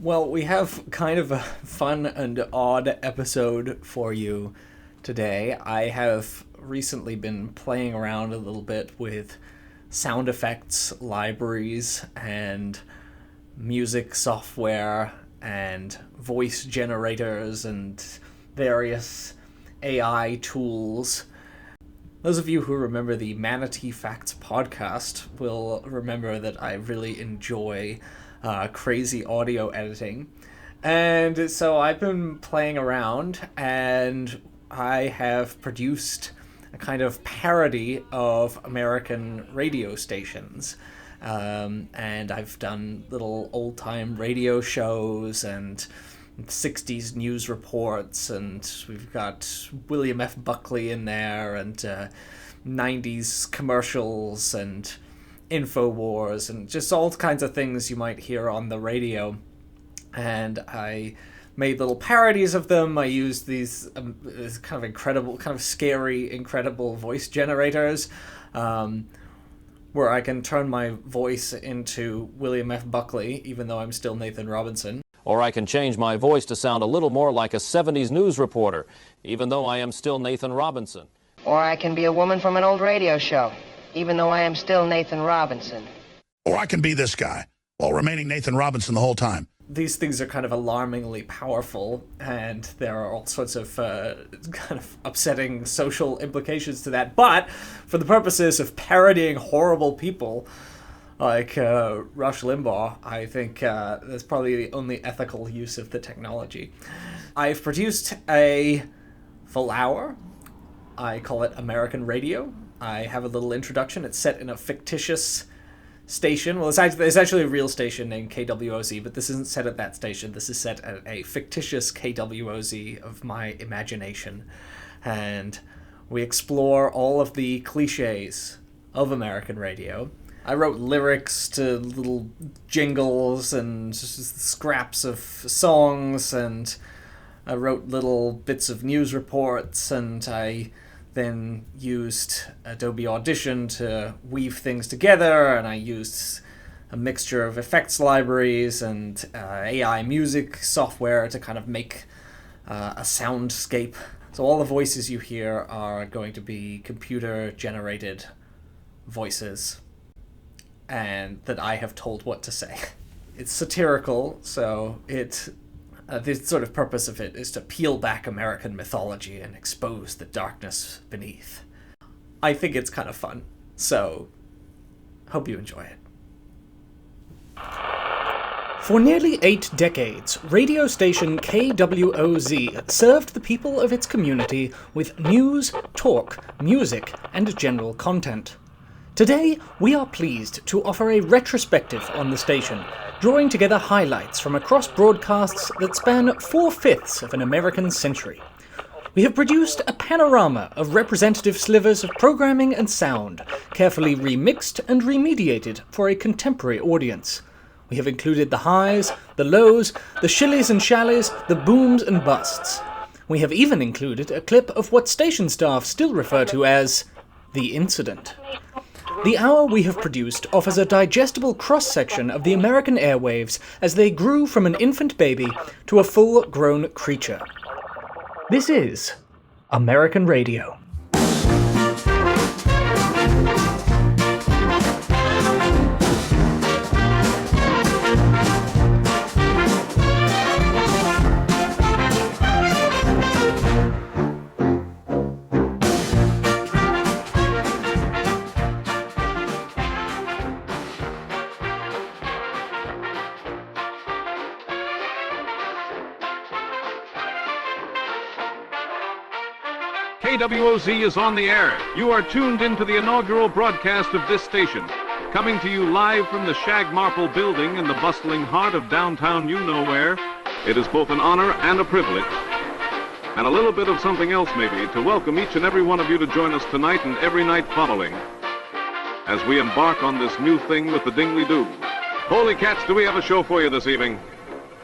Well, we have kind of a fun and odd episode for you today. I have recently been playing around a little bit with sound effects libraries and music software and voice generators and various AI tools. Those of you who remember the Manatee Facts podcast will remember that I really enjoy crazy audio editing. And so I've been playing around and I have produced a kind of parody of American radio stations. And I've done little old-time radio shows and 60s news reports, and we've got William F. Buckley in there, and 90s commercials, and InfoWars, and just all kinds of things you might hear on the radio. And I made little parodies of them. I used these kind of incredible, kind of scary, incredible voice generators, where I can turn my voice into William F. Buckley, even though I'm still Nathan Robinson. Or I can change my voice to sound a little more like a 70s news reporter, even though I am still Nathan Robinson. Or I can be a woman from an old radio show, even though I am still Nathan Robinson. Or I can be this guy, while remaining Nathan Robinson the whole time. These things are kind of alarmingly powerful, and there are all sorts of kind of upsetting social implications to that. But for the purposes of parodying horrible people like Rush Limbaugh, I think that's probably the only ethical use of the technology. I've produced a full hour. I call it American Radio. I have a little introduction. It's set in a fictitious station. Well, it's actually a real station named KWOZ, but this isn't set at that station. This is set at a fictitious KWOZ of my imagination. And we explore all of the cliches of American radio. I wrote lyrics to little jingles and scraps of songs, and I wrote little bits of news reports, and I then used Adobe Audition to weave things together, and I used a mixture of effects libraries and AI music software to kind of make a soundscape. So all the voices you hear are going to be computer-generated voices, and that I have told what to say. It's satirical, so the sort of purpose of it is to peel back American mythology and expose the darkness beneath. I think it's kind of fun, so hope you enjoy it. For nearly 8 decades, radio station KWOZ served the people of its community with news, talk, music, and general content. Today, we are pleased to offer a retrospective on the station, drawing together highlights from across broadcasts that span 4/5 of an American century. We have produced a panorama of representative slivers of programming and sound, carefully remixed and remediated for a contemporary audience. We have included the highs, the lows, the shillies and shallies, the booms and busts. We have even included a clip of what station staff still refer to as the incident. The hour we have produced offers a digestible cross-section of the American airwaves as they grew from an infant baby to a full-grown creature. This is American Radio. KWOZ is on the air. You are tuned into the inaugural broadcast of this station, coming to you live from the Shag Marple building in the bustling heart of downtown you-know-where. It is both an honor and a privilege, and a little bit of something else maybe, to welcome each and every one of you to join us tonight and every night following, as we embark on this new thing with the Dingley-Doo. Holy cats, do we have a show for you this evening?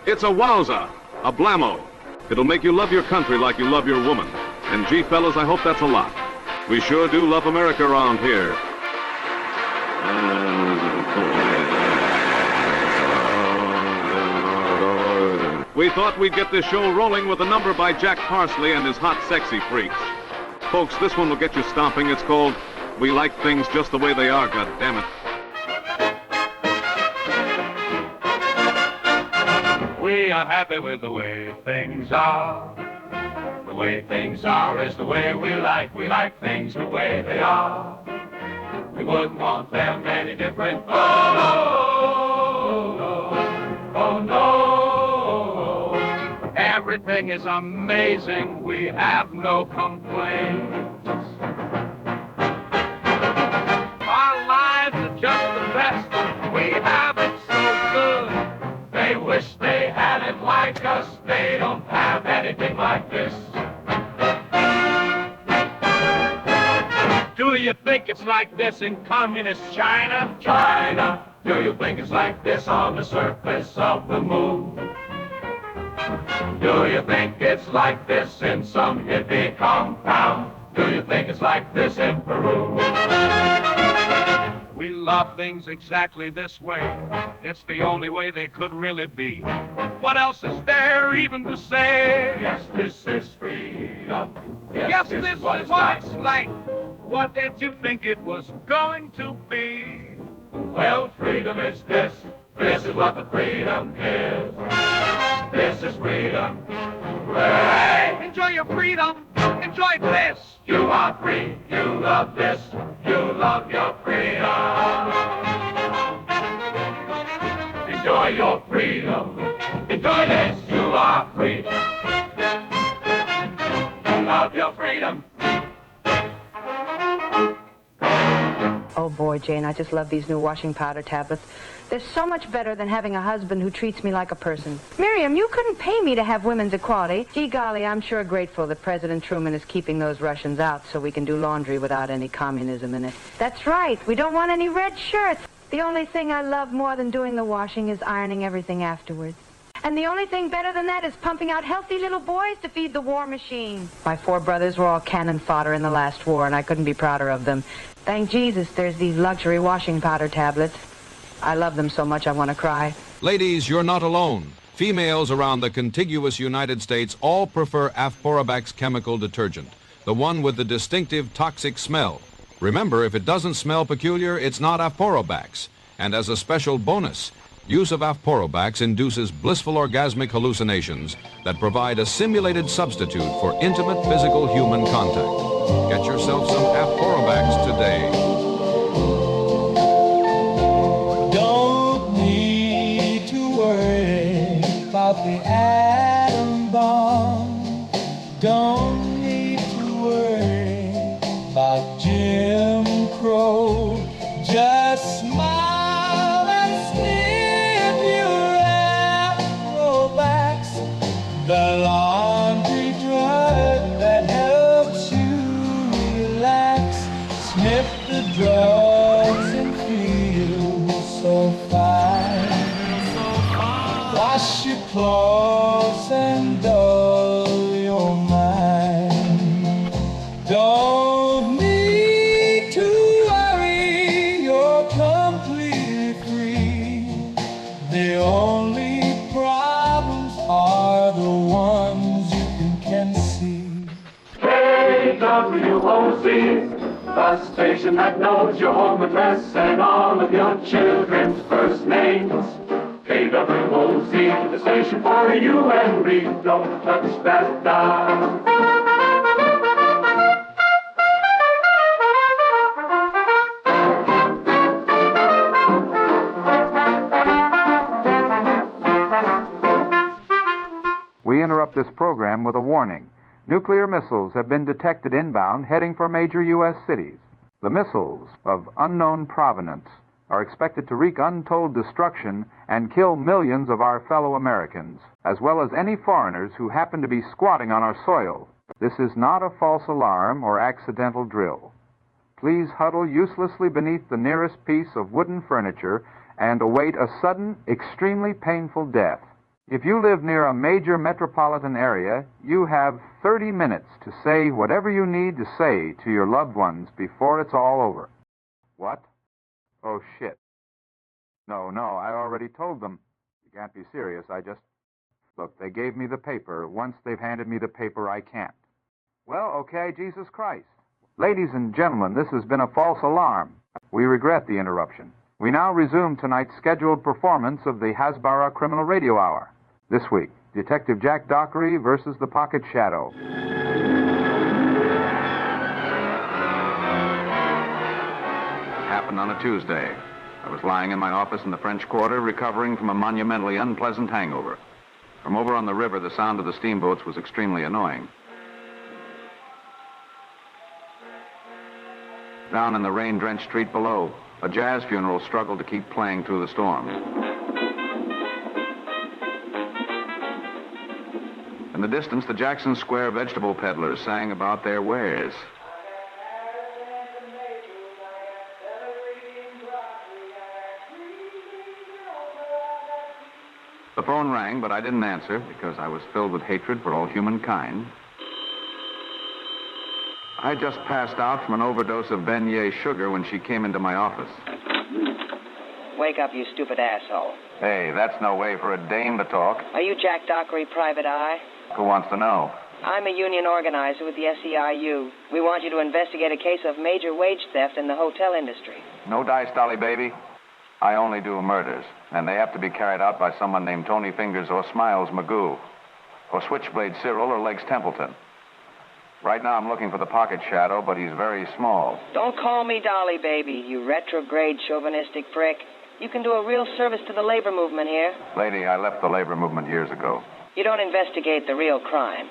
It's a wowza, a blammo. It'll make you love your country like you love your woman. And gee, fellas, I hope that's a lot. We sure do love America around here. we thought we'd get this show rolling with a number by Jack Parsley and his Hot Sexy Freaks. Folks, this one will get you stomping. It's called We Like Things Just the Way They Are, goddammit. We are happy with the way things are. The way things are is the way we like. We like things the way they are. We wouldn't want them any different. Oh, no. Oh, no. Everything is amazing. We have no complaints. Our lives are just the best. We have it so good. They wish they had it like us. They don't have anything like this. Do you think it's like this in communist China? China. Do you think it's like this on the surface of the moon? Do you think it's like this in some hippie compound? Do you think it's like this in Peru? We love things exactly this way. It's the only way they could really be. What else is there even to say? Yes, this is freedom. Yes, this is what it's like. What did you think it was going to be? Well, freedom is this. This is what the freedom is. This is freedom. Hooray! Enjoy your freedom. Enjoy this. You are free. You love this. You love your freedom. Enjoy your freedom. Enjoy this. You are free. You love your freedom. Oh boy, Jane, I just love these new washing powder tablets. They're so much better than having a husband who treats me like a person. Miriam, you couldn't pay me to have women's equality. Gee golly, I'm sure grateful that President Truman is keeping those Russians out so we can do laundry without any communism in it. That's right, we don't want any red shirts. The only thing I love more than doing the washing is ironing everything afterwards. And the only thing better than that is pumping out healthy little boys to feed the war machine. My 4 brothers were all cannon fodder in the last war, and I couldn't be prouder of them. Thank Jesus there's these luxury washing powder tablets. I love them so much I want to cry. Ladies, you're not alone. Females around the contiguous United States all prefer Afporabac's chemical detergent, the one with the distinctive toxic smell. Remember, if it doesn't smell peculiar, it's not Afporabac's. And as a special bonus, use of Afporobax induces blissful orgasmic hallucinations that provide a simulated substitute for intimate physical human contact. Get yourself some Afporobax today. Don't need to worry about the atom bomb. Don't need to worry about Jim Crow. Just smile and sniff your Afrobax, the laundry drug that helps you relax. Sniff the drugs and feel so fine. Wash your clothes and dull your mind. Don't need to worry, you're completely free. The only problems are the ones you can see. KWOC, the station that knows your home address and all of your children's first names. KWOC, the station for you and me. Don't touch that dial. We interrupt this program with a warning. Nuclear missiles have been detected inbound heading for major U.S. cities. The missiles, of unknown provenance, are expected to wreak untold destruction and kill millions of our fellow Americans, as well as any foreigners who happen to be squatting on our soil. This is not a false alarm or accidental drill. Please huddle uselessly beneath the nearest piece of wooden furniture and await a sudden, extremely painful death. If you live near a major metropolitan area, you have 30 minutes to say whatever you need to say to your loved ones before it's all over. What? Oh, shit. No, I already told them. You can't be serious. Look, they gave me the paper. Once they've handed me the paper, I can't. Well, okay, Jesus Christ. Ladies and gentlemen, this has been a false alarm. We regret the interruption. We now resume tonight's scheduled performance of the Hasbara Criminal Radio Hour. This week, Detective Jack Dockery versus the Pocket Shadow. Happened on a Tuesday. I was lying in my office in the French Quarter, recovering from a monumentally unpleasant hangover. From over on the river, the sound of the steamboats was extremely annoying. Down in the rain-drenched street below, a jazz funeral struggled to keep playing through the storm. In the distance, the Jackson Square vegetable peddlers sang about their wares. The phone rang, but I didn't answer because I was filled with hatred for all humankind. I just passed out from an overdose of beignet sugar when she came into my office. Wake up, you stupid asshole. Hey, that's no way for a dame to talk. Are you Jack Dockery, Private Eye? Who wants to know? I'm a union organizer with the SEIU. We want you to investigate a case of major wage theft in the hotel industry. No dice, Dolly, baby. I only do murders, and they have to be carried out by someone named Tony Fingers or Smiles Magoo, or Switchblade Cyril or Legs Templeton. Right now I'm looking for the Pocket Shadow, but he's very small. Don't call me Dolly, baby, you retrograde chauvinistic prick. You can do a real service to the labor movement here. Lady, I left the labor movement years ago. You don't investigate the real crime.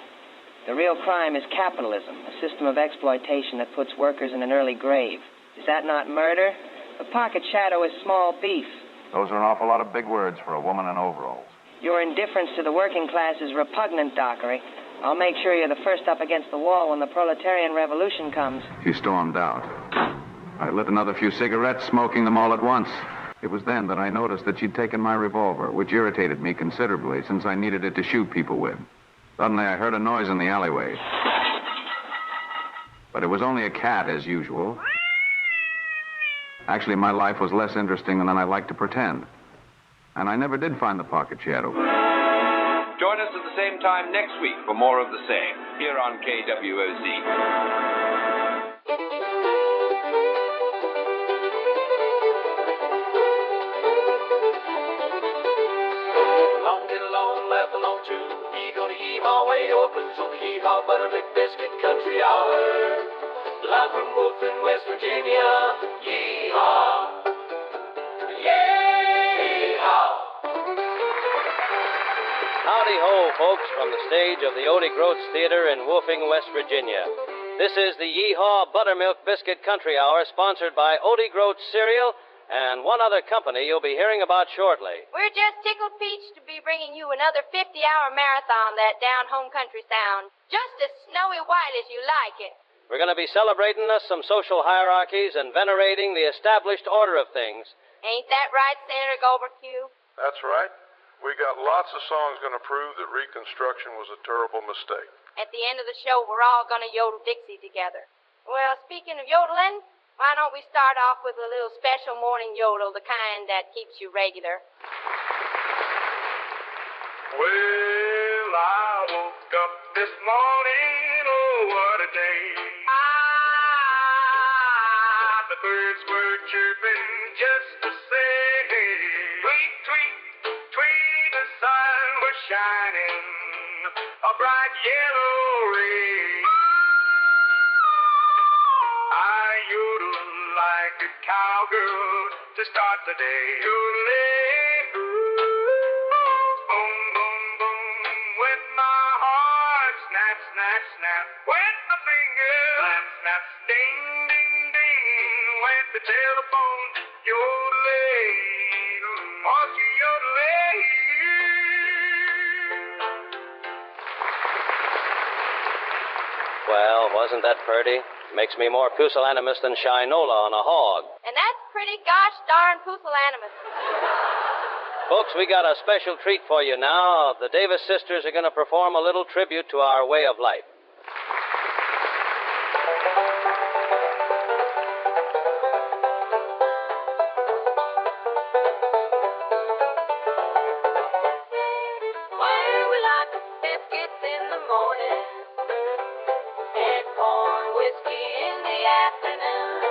The real crime is capitalism, a system of exploitation that puts workers in an early grave. Is that not murder? The Pocket Shadow is small beef. Those are an awful lot of big words for a woman in overalls. Your indifference to the working class is repugnant, Dockery. I'll make sure you're the first up against the wall when the proletarian revolution comes. She stormed out. I lit another few cigarettes, smoking them all at once. It was then that I noticed that she'd taken my revolver, which irritated me considerably since I needed it to shoot people with. Suddenly, I heard a noise in the alleyway. But it was only a cat, as usual. Actually, my life was less interesting than I like to pretend. And I never did find the Pocket Shadow. Join us at the same time next week for more of the same, here on KWOZ. Long and long, left alone too. He gonna yeehaw way over blues on the yeehaw buttermilk biscuit country hour. Live from Wolfen, West Virginia. Yeehaw. Yeehaw. Howdy ho, folks, from the stage of the Odie Groats Theater in Woofing, West Virginia. This is the Yeehaw Buttermilk Biscuit Country Hour, sponsored by Odie Groats Cereal and one other company you'll be hearing about shortly. We're just tickled peach to be bringing you another 50-hour marathon that down home country sound. Just as snowy white as you like it. We're going to be celebrating some social hierarchies and venerating the established order of things. Ain't that right, Senator Goldberg Q? That's right. We got lots of songs going to prove that Reconstruction was a terrible mistake. At the end of the show, we're all going to yodel Dixie together. Well, speaking of yodeling, why don't we start off with a little special morning yodel, the kind that keeps you regular? Well, I woke up this morning, oh, what a day. The birds were chirping just to say, tweet, tweet, tweet, the sun was shining, a bright yellow ray. I yodeled like a cowgirl to start the day. Yodeling, boom, boom, boom, with my heart, snap, snap, snap, with my fingers, snap, snap, ding, ding, ding, with the telephone, yodeling, oh, she yodeling. Well, wasn't that pretty? Makes me more pusillanimous than Shinola on a hog. And that's pretty gosh darn pusillanimous. Folks, we got a special treat for you now. The Davis sisters are going to perform a little tribute to our way of life. Where will morning and corn whiskey in the afternoon.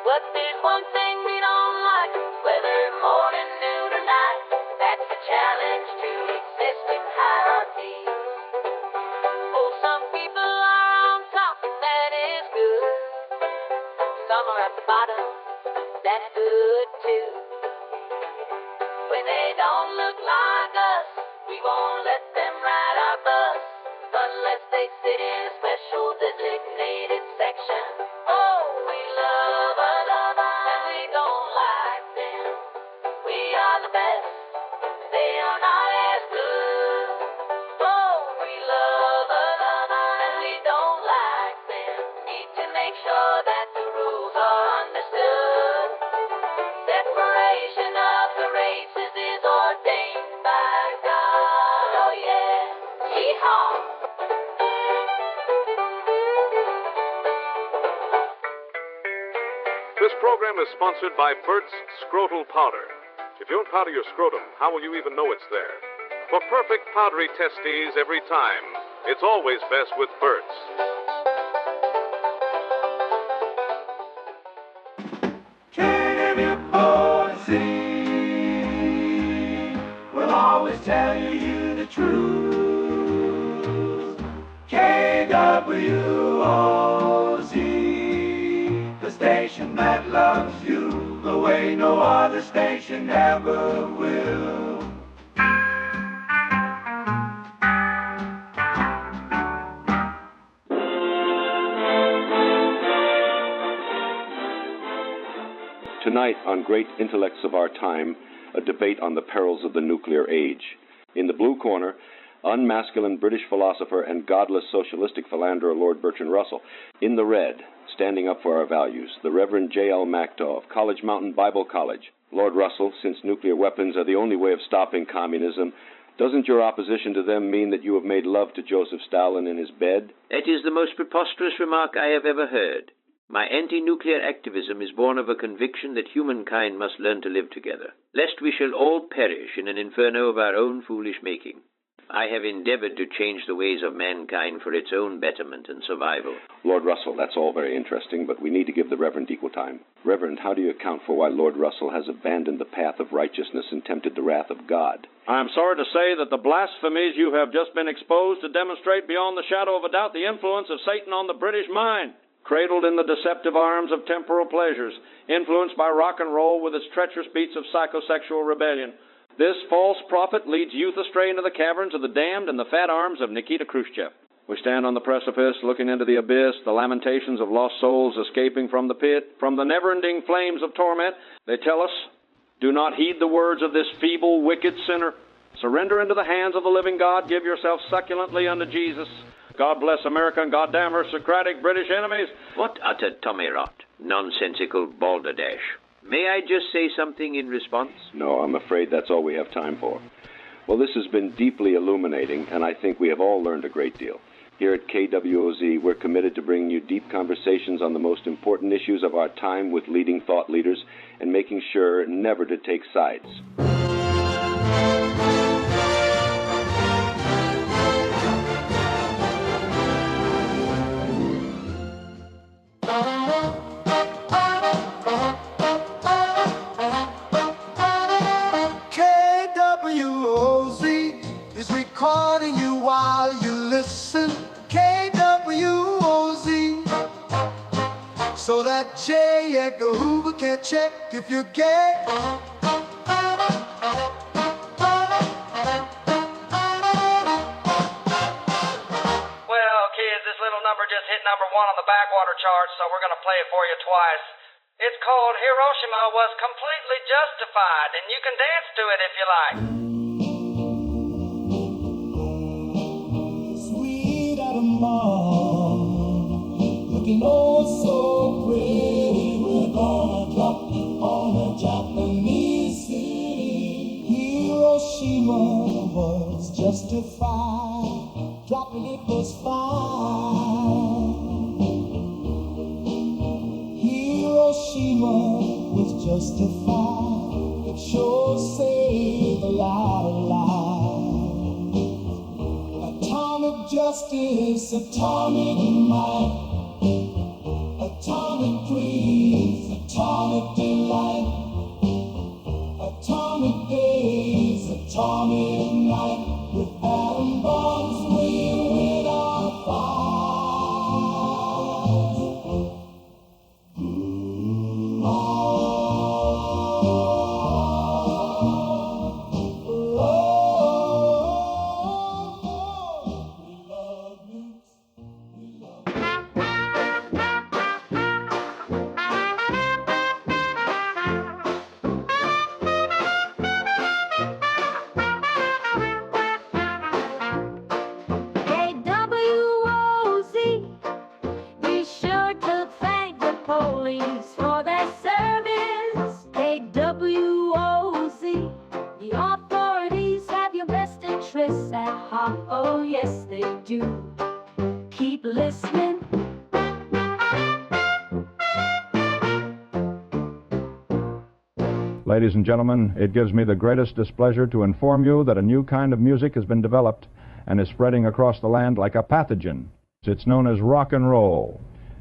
But there's one thing we don't like, whether morning, noon, or night. That's the challenge to existing hierarchy. Oh, some people are on top, and that is good. Some are at the bottom, that's good too. When they don't look like us, we won't let them ride our bus, unless they sit in a special designated section. Oh, we love and we don't like them. We are the best, they are not as good. Oh, we love and we don't like them. Need to make sure that the rules are understood. Separation of the races is ordained by God. Oh yeah, yeehaw. This program is sponsored by Burt's Scrotal Powder. If you don't powder your scrotum, how will you even know it's there? For perfect powdery testes every time, it's always best with Burt's. We'll always tell you the truth. KWOZ, the station that loves you the way no other station ever will. Tonight on Great Intellects of Our Time, a debate on the perils of the nuclear age. In the blue corner, unmasculine British philosopher and godless socialistic philanderer Lord Bertrand Russell. In the red, standing up for our values, the Reverend J.L. Mactaw of College Mountain Bible College. Lord Russell, since nuclear weapons are the only way of stopping communism, doesn't your opposition to them mean that you have made love to Joseph Stalin in his bed? That is the most preposterous remark I have ever heard. My anti-nuclear activism is born of a conviction that humankind must learn to live together, lest we shall all perish in an inferno of our own foolish making. I have endeavored to change the ways of mankind for its own betterment and survival. Lord Russell, that's all very interesting, but we need to give the Reverend equal time. Reverend, how do you account for why Lord Russell has abandoned the path of righteousness and tempted the wrath of God? I am sorry to say that the blasphemies you have just been exposed to demonstrate beyond the shadow of a doubt the influence of Satan on the British mind. Cradled in the deceptive arms of temporal pleasures, influenced by rock and roll with its treacherous beats of psychosexual rebellion, this false prophet leads youth astray into the caverns of the damned and the fat arms of Nikita Khrushchev. We stand on the precipice, looking into the abyss, the lamentations of lost souls escaping from the pit, from the never-ending flames of torment. They tell us, do not heed the words of this feeble, wicked sinner. Surrender into the hands of the living God. Give yourself succulently unto Jesus. God bless America and goddamn her Socratic British enemies. What utter tommy rot, nonsensical balderdash. May I just say something in response? No, I'm afraid that's all we have time for. Well, this has been deeply illuminating, and I think we have all learned a great deal. Here at KWOZ, we're committed to bringing you deep conversations on the most important issues of our time with leading thought leaders and making sure never to take sides. KWOZ is recording you while you listen. KWOZ, so that J. Edgar Hoover can check if you're gay. Well, kids, this little number just hit number 1 on the backwater charts, so we're going to play it for you twice. It's called Hiroshima Was Completely Justified, and you can dance to it if you like. Sweet Adam Bomb, looking oh so pretty, we're gonna drop it on a Japanese city. Hiroshima was justified, dropping it was fine. Hiroshima was justified. It sure saved a lot of lives. Atomic justice, atomic might, atomic breeze, atomic delight, atomic days, atomic night. With atom bombs we'll win our KWOZ, be sure to thank the police for their service. KWOZ, the authorities have your best interests at heart. Oh yes, they do. Keep listening. Ladies and gentlemen, it gives me the greatest displeasure to inform you that a new kind of music has been developed and is spreading across the land like a pathogen. It's known as rock and roll,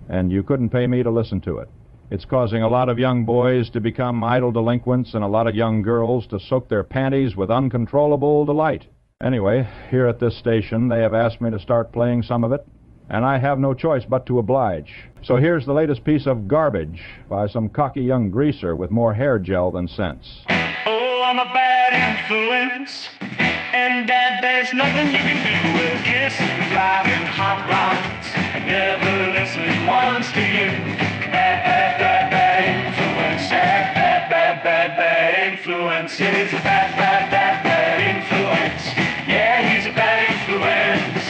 and you couldn't pay me to listen to it. It's causing a lot of young boys to become idle delinquents and a lot of young girls to soak their panties with uncontrollable delight. Anyway, here at this station, they have asked me to start playing some of it, and I have no choice but to oblige. So here's the latest piece of garbage by some cocky young greaser with more hair gel than sense. Oh, I'm a bad influence, and Dad, there's nothing you can do with kiss and drive and hot rods. I never listen once to you. Bad, bad, bad, bad influence. Bad, bad, bad, bad, bad influence. He's a bad, bad, bad, bad influence. Yeah, he's a bad influence.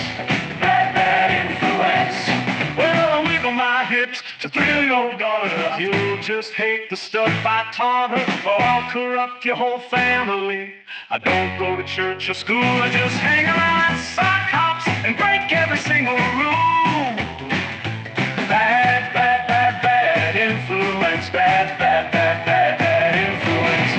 Bad, bad influence. Well, I wiggle my hips to thrill your daughter. You'll just hate the stuff I taught her, or I'll corrupt your whole family. I don't go to church or school, I just hang around sock hops and break every single rule. Bad, bad, bad, bad influence. Bad, bad, bad, bad, bad influence.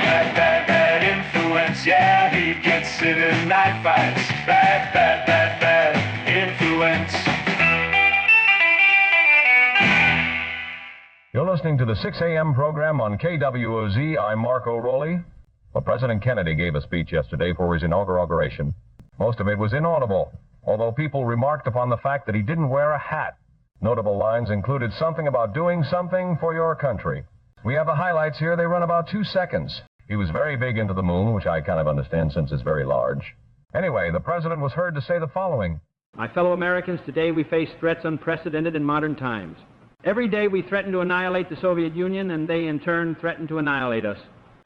Bad, bad, bad influence. Yeah, he gets it in night fights. Bad, bad, bad, bad influence. You're listening to the 6 a.m. program on KWOZ. I'm Mark O'Rowley. Well, President Kennedy gave a speech yesterday for his inauguration. Most of it was inaudible, although people remarked upon the fact that he didn't wear a hat. Notable lines included something about doing something for your country. We have the highlights here. They run about 2 seconds. He was very big into the moon, which I kind of understand since it's very large. Anyway, the president was heard to say the following. My fellow Americans, today we face threats unprecedented in modern times. Every day we threaten to annihilate the Soviet Union, and they in turn threaten to annihilate us.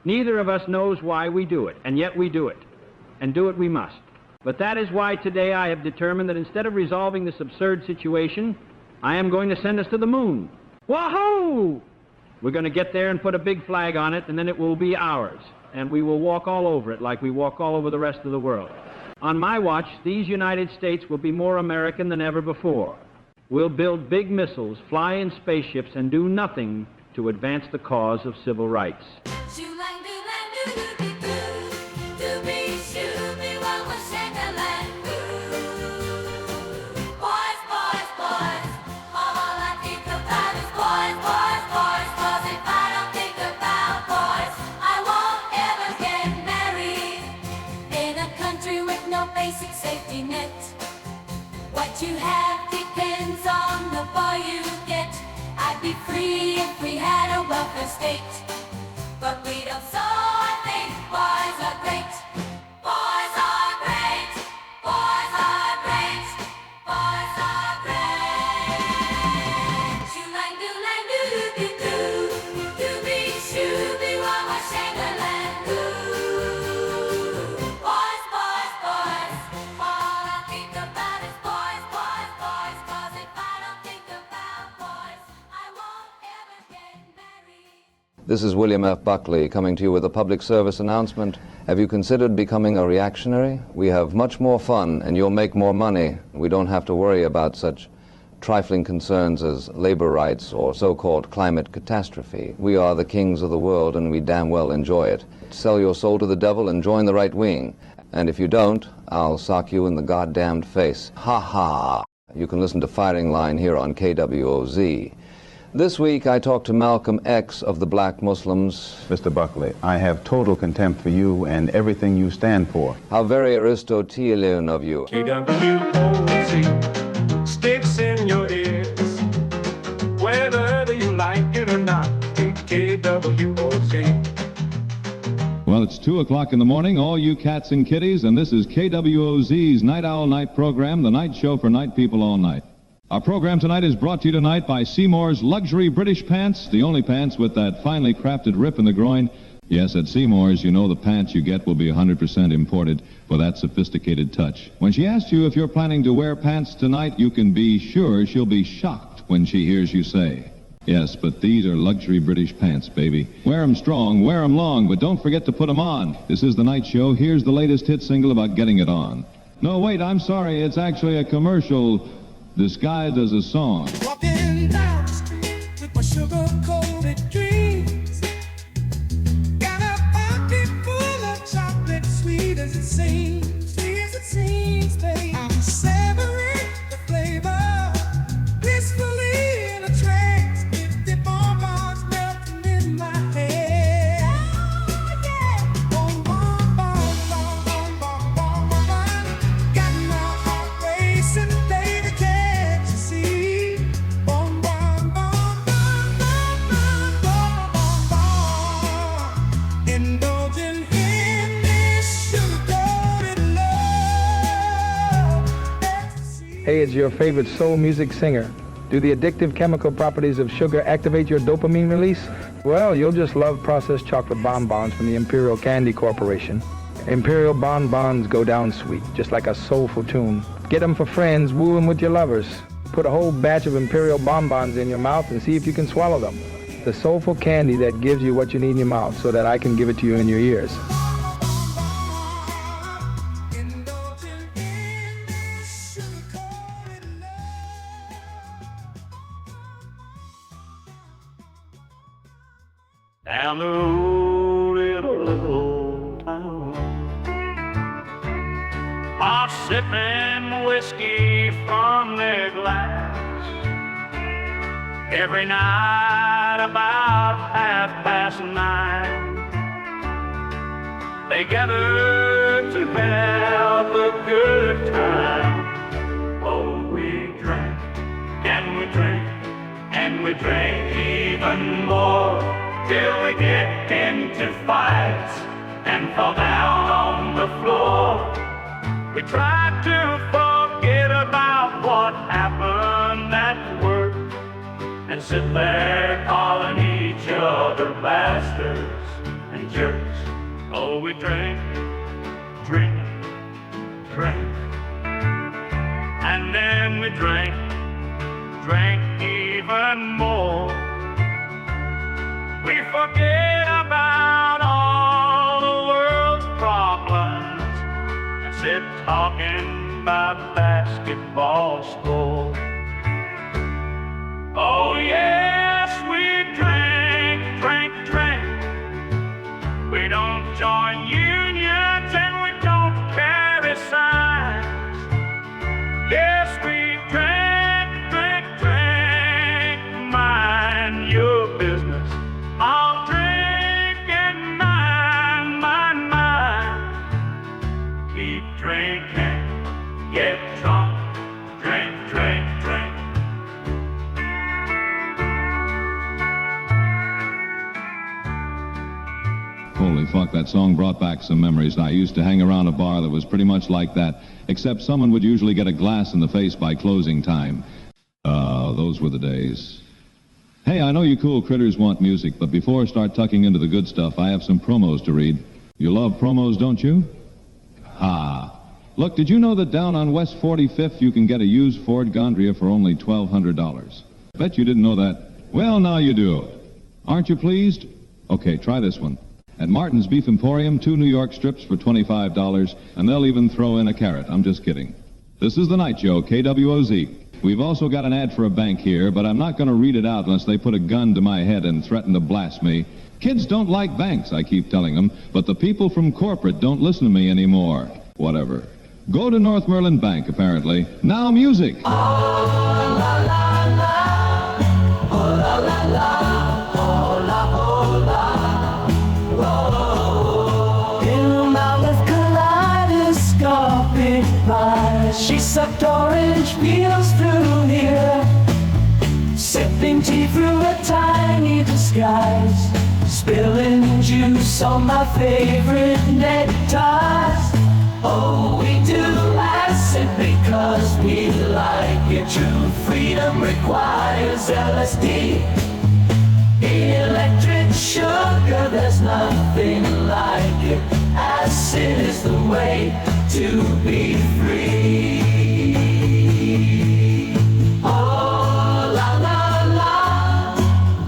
Neither of us knows why we do it, and yet we do it. And do it we must. But that is why today I have determined that instead of resolving this absurd situation, I am going to send us to the moon. Wahoo! We're going to get there and put a big flag on it, and then it will be ours. And we will walk all over it like we walk all over the rest of the world. On my watch, these United States will be more American than ever before. We'll build big missiles, fly in spaceships, and do nothing to advance the cause of civil rights. Basic safety net. What you have depends on the boy you get. I'd be free if we had a welfare state, but we don't, so I think boys are great. Boys are great. Boys are great. Boys are great. Shoo-lang, doo-lang, doo-doo-doo-doo. Doo-be, shoo-be, wah-wah, shang-a-lang, doo. Boys, boys, boys. All I think about is boys, boys, boys. 'Cause if I don't think about boys, I won't ever get married. This is William F. Buckley coming to you with a public service announcement. Have you considered becoming a reactionary? We have much more fun and you'll make more money. We don't have to worry about such trifling concerns as labor rights or so-called climate catastrophe. We are the kings of the world, and we damn well enjoy it. Sell your soul to the devil and join the right wing. And if you don't, I'll sock you in the goddamned face. Ha ha! You can listen to Firing Line here on KWOZ. This week I talked to Malcolm X of the Black Muslims. Mr. Buckley, I have total contempt for you and everything you stand for. How very Aristotelian of you. KWOZ sticks in your ears, whether you like it or not. KWOZ. Well, it's 2 o'clock in the morning, all you cats and kitties, and this is KWOZ's Night Owl Night program, the night show for night people all night. Our program tonight is brought to you tonight by Seymour's Luxury British Pants, the only pants with that finely crafted rip in the groin. Yes, at Seymour's, you know the pants you get will be 100% imported for that sophisticated touch. When she asks you if you're planning to wear pants tonight, you can be sure she'll be shocked when she hears you say, yes, but these are luxury British pants, baby. Wear 'em strong, wear 'em long, but don't forget to put 'em on. This is the night show. Here's the latest hit single about getting it on. No, wait, I'm sorry. It's actually a commercial disguised as a song. Walking down the street with my sugar-coated dreams. Got a pocket full of chocolate, sweet as it seems. Sweet as it seems, babe. I'm savoring the flavor, blissfully in a trance. If the bonbons melting in my head. Oh, yeah. Bonbon, bonbon, bonbon, bonbon. Got my heart racing, baby. Hey, it's your favorite soul music singer. Do the addictive chemical properties of sugar activate your dopamine release? Well, you'll just love processed chocolate bonbons from the Imperial Candy Corporation. Imperial bonbons go down sweet, just like a soulful tune. Get them for friends, woo them with your lovers. Put a whole batch of Imperial bonbons in your mouth and see if you can swallow them. The soulful candy that gives you what you need in your mouth so that I can give it to you in your ears. Down the road in a little town, I'm sipping whiskey from their glass. Every night about 9:30, they gather to have a good time. Oh, we drink and we drink and we drink even more, till we get into fights and fall down on the floor. We try to forget about what happened at work and sit there calling each other bastards and jerks. Oh, we drink, drink, drink, and then we drink, drink even more. We forget about all the world's problems and sit talking about basketball score. Oh yes, we drink, drink, drink. We don't join unions and we don't carry signs. Yes, we drink, drink, drink. Mind your business. I'll drink and mine. Keep drinking, get drunk, drink, drink, drink. Holy fuck, that song brought back some memories. I used to hang around a bar that was pretty much like that, except someone would usually get a glass in the face by closing time. Those were the days. Hey, I know you cool critters want music, but before I start tucking into the good stuff, I have some promos to read. You love promos, don't you? Ha! Look, did you know that down on West 45th you can get a used Ford Gondria for only $1,200? Bet you didn't know that. Well, now you do. Aren't you pleased? Okay, try this one. At Martin's Beef Emporium, 2 New York strips for $25, and they'll even throw in a carrot. I'm just kidding. This is The Night Show, KWOZ. We've also got an ad for a bank here, but I'm not going to read it out unless they put a gun to my head and threaten to blast me. Kids don't like banks, I keep telling them, but the people from corporate don't listen to me anymore. Whatever. Go to Northumberland Bank, apparently. Now music. Oh, la, la, la. Oh, la, la, la. Oh, la, oh, la. Oh. In my with kaleidoscopic eyes, she sucked orange peels through here, sipping tea through a tiny disguise, spilling juice on my favorite neckties. Oh, we do acid because we like it. True freedom requires LSD. Electric sugar, there's nothing like it. Acid is the way to be free. Oh, la la la.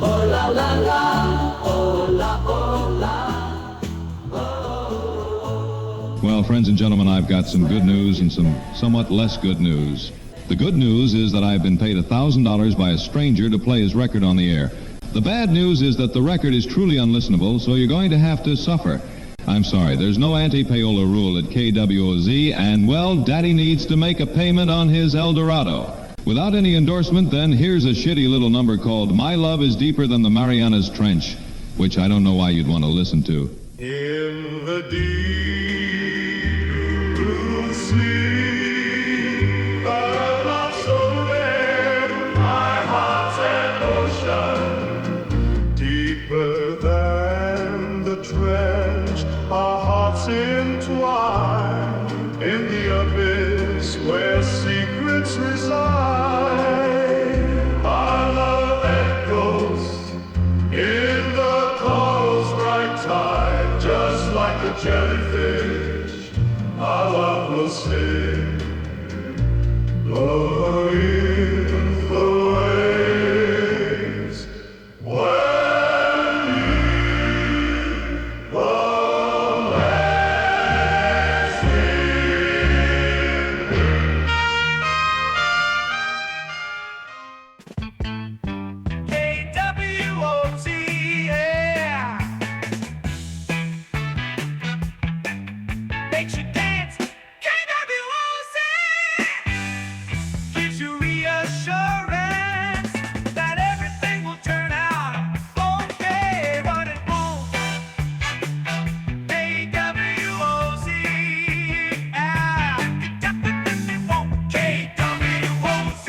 Oh, la la la. Oh, la, oh, la. Well, friends and gentlemen, I've got some good news and some somewhat less good news. The good news is that I've been paid $1,000 by a stranger to play his record on the air. The bad news is that the record is truly unlistenable, so you're going to have to suffer. I'm sorry, there's no anti-payola rule at KWOZ, and, well, Daddy needs to make a payment on his El Dorado. Without any endorsement, then, here's a shitty little number called My Love is Deeper Than the Marianas Trench, which I don't know why you'd want to listen to. In the deep blue sea, the not so rare, my heart's an ocean, deeper than the trench, our hearts entwine, in the abyss where secrets reside. Our love echoes in the coral's bright tide, just like a jellyfish, our love will sing, lower in the waves, when the last KWOZ, yeah. Makes you dance. KWOZ gives you reassurance that everything will turn out okay, but it won't. KWOZ, yeah. It definitely won't. KWOZ.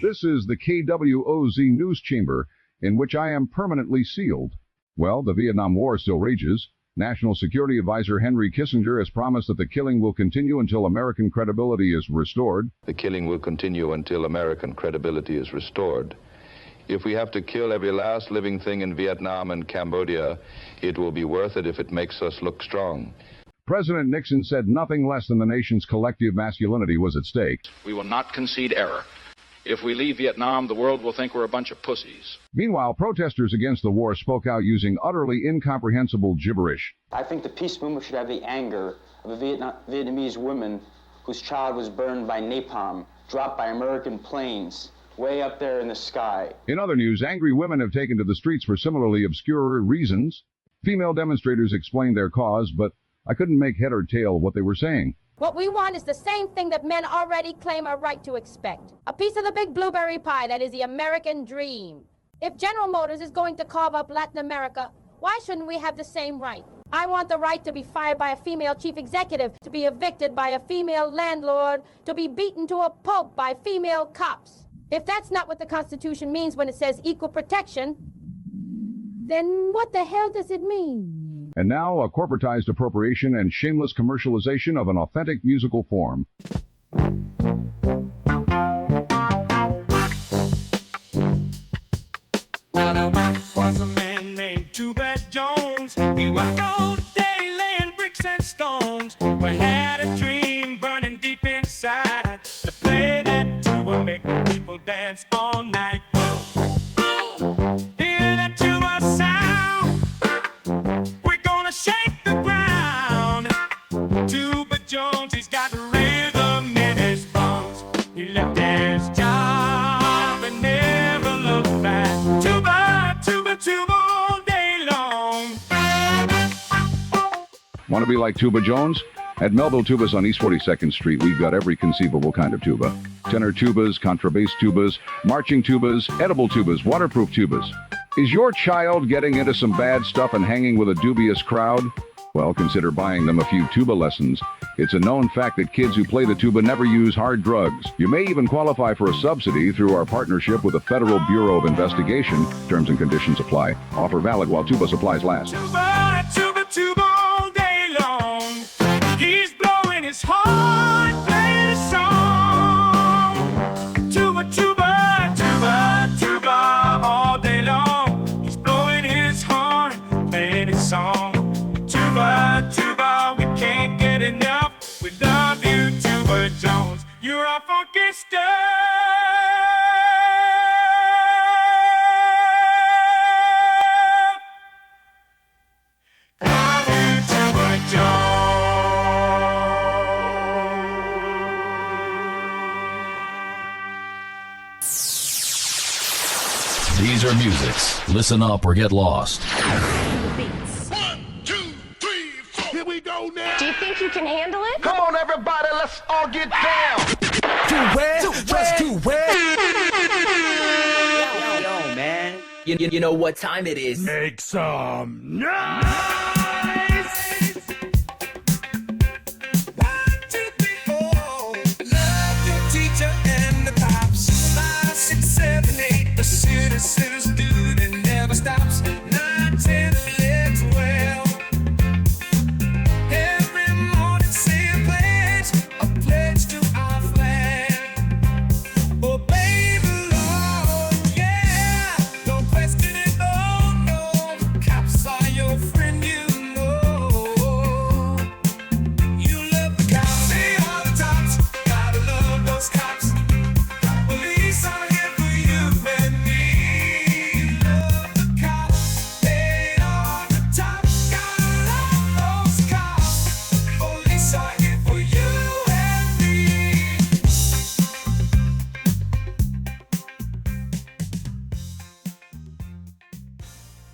This is the KWOZ News Chamber, in which I am permanently sealed. Well, the Vietnam War still rages. National Security Advisor Henry Kissinger has promised that the killing will continue until American credibility is restored. The killing will continue until American credibility is restored. If we have to kill every last living thing in Vietnam and Cambodia, it will be worth it if it makes us look strong. President Nixon said nothing less than the nation's collective masculinity was at stake. We will not concede error. If we leave Vietnam, the world will think we're a bunch of pussies. Meanwhile, protesters against the war spoke out using utterly incomprehensible gibberish. I think the peace movement should have the anger of a Vietnamese woman whose child was burned by napalm, dropped by American planes, way up there in the sky. In other news, angry women have taken to the streets for similarly obscure reasons. Female demonstrators explained their cause, but I couldn't make head or tail of what they were saying. What we want is the same thing that men already claim a right to expect. A piece of the big blueberry pie that is the American dream. If General Motors is going to carve up Latin America, why shouldn't we have the same right? I want the right to be fired by a female chief executive, to be evicted by a female landlord, to be beaten to a pulp by female cops. If that's not what the Constitution means when it says equal protection, then what the hell does it mean? And now, a corporatized appropriation and shameless commercialization of an authentic musical form. Well, there was a man named Two-Bad Jones. He worked all day laying bricks and stones, but had a dream burning deep inside to play that tuba, make people dance all night. Hear that tuba sound? We're gonna shake the ground. Two-Bad Jones, he's got rhythm in his bones. He left that Want to be like Tuba Jones? At Melville Tubas on East 42nd Street, we've got every conceivable kind of tuba. Tenor tubas, contrabass tubas, marching tubas, edible tubas, waterproof tubas. Is your child getting into some bad stuff and hanging with a dubious crowd? Well, consider buying them a few tuba lessons. It's a known fact that kids who play the tuba never use hard drugs. You may even qualify for a subsidy through our partnership with the Federal Bureau of Investigation. Terms and conditions apply. Offer valid while tuba supplies last. Tuba, tuba, tuba all day long. He's blowing his horn, playing a song. Tuba, tuba, tuba, tuba all day long. He's blowing his horn, playing his song. Tuba, tuba, we can't get enough. We love you, Tuba Jones. You're our funky stuff. Love you, Tuba Jones. These are musics. Listen up or get lost. Here we go now. Do you think you can handle it? Come on, everybody, let's all get down. Do it, just do it. Yo, man. You know what time it is. Make some noise. 1, 2, 3, 4. Love your teacher and the pops. 5, 6, 7, 8. The citizens do it never stops. 9, 10, 11, 12.